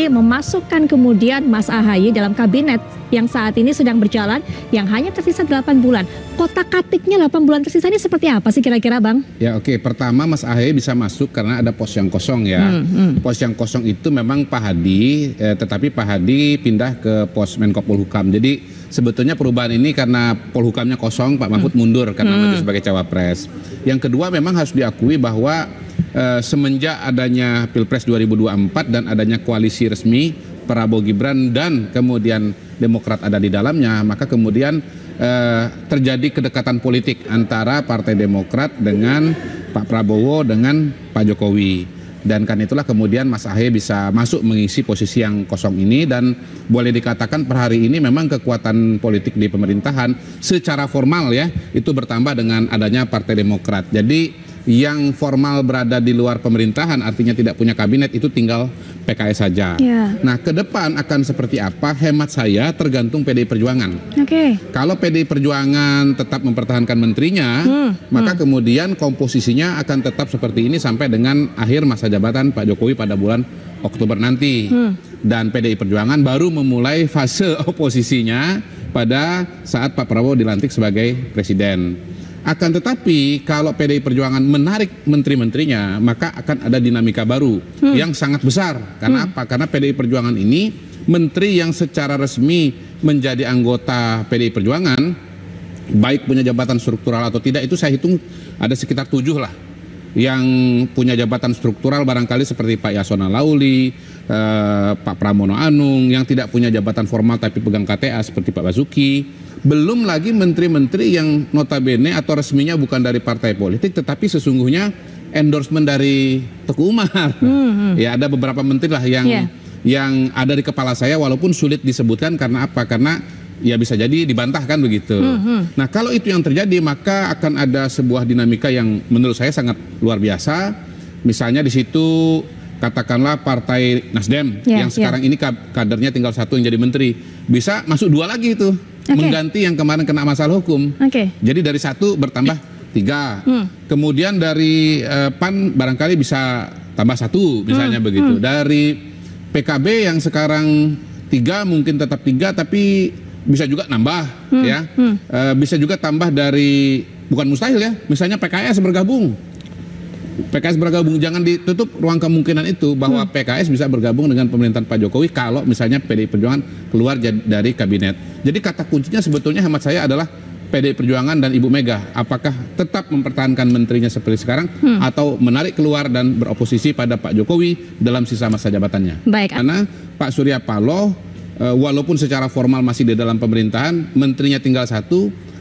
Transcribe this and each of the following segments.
memasukkan kemudian Mas AHY dalam kabinet yang saat ini sedang berjalan, yang hanya tersisa 8 bulan. Kotak-katiknya 8 bulan tersisa ini seperti apa sih kira-kira, Bang? Ya oke, pertama Mas AHY bisa masuk karena ada pos yang kosong ya. Pos yang kosong itu memang Pak Hadi, tetapi Pak Hadi pindah ke pos Menko Polhukam. Jadi sebetulnya perubahan ini karena Polhukamnya kosong, Pak Mahfud mundur karena maju sebagai cawapres. Yang kedua memang harus diakui bahwa semenjak adanya Pilpres 2024 dan adanya koalisi resmi Prabowo Gibran dan kemudian Demokrat ada di dalamnya, maka kemudian terjadi kedekatan politik antara Partai Demokrat dengan Pak Prabowo dengan Pak Jokowi. Dan kan itulah kemudian Mas AHY bisa masuk mengisi posisi yang kosong ini, dan boleh dikatakan per hari ini memang kekuatan politik di pemerintahan secara formal ya itu bertambah dengan adanya Partai Demokrat. Jadi yang formal berada di luar pemerintahan artinya tidak punya kabinet itu tinggal PKS saja. Nah ke depan akan seperti apa, hemat saya tergantung PDI Perjuangan. Kalau PDI Perjuangan tetap mempertahankan menterinya, maka kemudian komposisinya akan tetap seperti ini sampai dengan akhir masa jabatan Pak Jokowi pada bulan Oktober nanti. Dan PDI Perjuangan baru memulai fase oposisinya pada saat Pak Prabowo dilantik sebagai presiden. Akan tetapi kalau PDI Perjuangan menarik menteri-menterinya, maka akan ada dinamika baru yang sangat besar. Karena apa? Karena PDI Perjuangan ini menteri yang secara resmi menjadi anggota PDI Perjuangan, baik punya jabatan struktural atau tidak, itu saya hitung ada sekitar 7 lah. Yang punya jabatan struktural barangkali seperti Pak Yasona Lauli, Pak Pramono Anung, yang tidak punya jabatan formal tapi pegang KTA seperti Pak Basuki. Belum lagi menteri-menteri yang notabene atau resminya bukan dari partai politik tetapi sesungguhnya endorsement dari Teguh Umar. Ya ada beberapa menteri lah yang ada di kepala saya walaupun sulit disebutkan karena apa? Karena ya bisa jadi dibantahkan begitu. Nah kalau itu yang terjadi maka akan ada sebuah dinamika yang menurut saya sangat luar biasa. Misalnya di situ katakanlah Partai Nasdem yang sekarang ini kadernya tinggal 1 yang jadi menteri, bisa masuk 2 lagi itu. Mengganti yang kemarin kena masalah hukum. Jadi dari 1 bertambah 3. Kemudian dari PAN barangkali bisa tambah 1 misalnya begitu. Dari PKB yang sekarang 3 mungkin tetap 3 tapi bisa juga nambah ya. Bisa juga tambah dari, bukan mustahil ya, misalnya PKS bergabung. PKS bergabung, jangan ditutup ruang kemungkinan itu bahwa PKS bisa bergabung dengan pemerintahan Pak Jokowi kalau misalnya PDI Perjuangan keluar dari kabinet. Jadi kata kuncinya sebetulnya hemat saya adalah PDI Perjuangan dan Ibu Mega. Apakah tetap mempertahankan menterinya seperti sekarang atau menarik keluar dan beroposisi pada Pak Jokowi dalam sisa masa jabatannya. Karena Pak Surya Paloh walaupun secara formal masih di dalam pemerintahan, menterinya tinggal 1,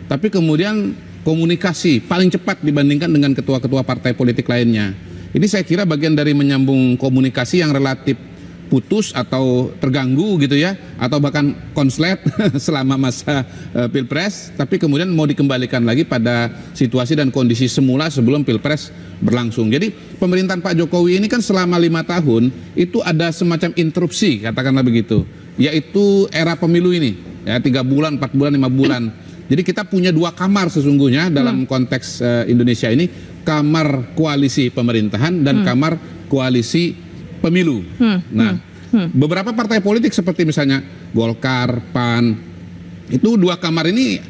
tapi kemudian komunikasi paling cepat dibandingkan dengan ketua-ketua partai politik lainnya. Ini saya kira bagian dari menyambung komunikasi yang relatif putus atau terganggu gitu ya, atau bahkan konslet selama masa Pilpres, tapi kemudian mau dikembalikan lagi pada situasi dan kondisi semula sebelum Pilpres berlangsung. Jadi pemerintahan Pak Jokowi ini kan selama 5 tahun itu ada semacam interupsi, katakanlah begitu, yaitu era pemilu ini ya, 3 bulan, 4 bulan, 5 bulan. Jadi kita punya 2 kamar sesungguhnya dalam konteks Indonesia ini, kamar koalisi pemerintahan dan kamar koalisi pemilu. Nah, beberapa partai politik seperti misalnya Golkar, PAN, itu 2 kamar ini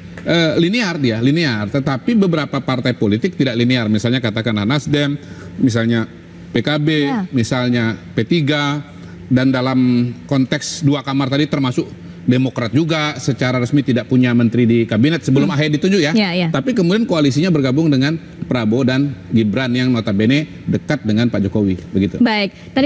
linear, tetapi beberapa partai politik tidak linear. Misalnya katakanlah Nasdem, misalnya PKB, misalnya P3, dan dalam konteks 2 kamar tadi termasuk Demokrat juga secara resmi tidak punya menteri di kabinet sebelum AHY ditunjuk ya. Tapi kemudian koalisinya bergabung dengan Prabowo dan Gibran yang notabene dekat dengan Pak Jokowi, begitu. Baik. Tadi